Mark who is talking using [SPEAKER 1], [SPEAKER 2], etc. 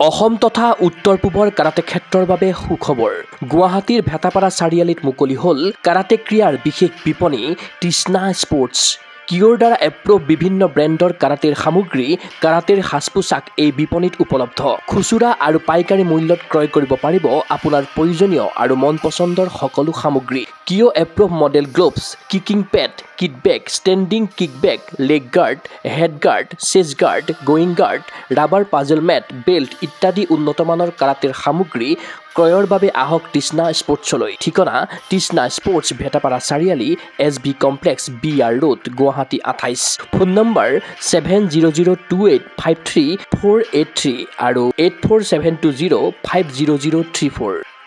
[SPEAKER 1] অসম তথা উত্তৰ পূবৰ কাৰাটে ক্ষেত্ৰৰ বাবে সুখবৰ। গুৱাহাটীৰ ভেটাপাৰা চাৰিআলিত মুকলি হ'ল কাৰাটে ক্ৰীড়াৰ বিশেষ বিপণী তৃষ্ণা স্পৰ্টছ। কিঅ'ৰ দ্বাৰা এপ্ৰুভ বিভিন্ন ব্ৰেণ্ডৰ কাৰাটেৰ সামগ্ৰী, কাৰাটেৰ সাজ-পোছাক এই বিপণীত উপলব্ধ। খুচুৰা আৰু পাইকাৰী মূল্যত ক্ৰয় কৰিব পাৰিব আপোনাৰ প্ৰয়োজনীয় আৰু মন পচন্দৰ সকলো সামগ্ৰী। কিঅ' approve model gloves, kicking pad, kit bag, standing kick bag, leg guard, head guard, chest guard, groin guard, rubber puzzle mat, belt ইত্যাদি উন্নতমানৰ কাৰাটেৰ সামগ্ৰী ক্ৰয়ৰ বাবে আহক তৃষ্ণা স্পৰ্টছলৈ। ঠিকনা তৃষ্ণা স্পৰ্টছ, ভেটাপাৰা চাৰিআলি, SB complex, BR road, Guwahati 28। Phone number 7002853483 আৰু 84720500034।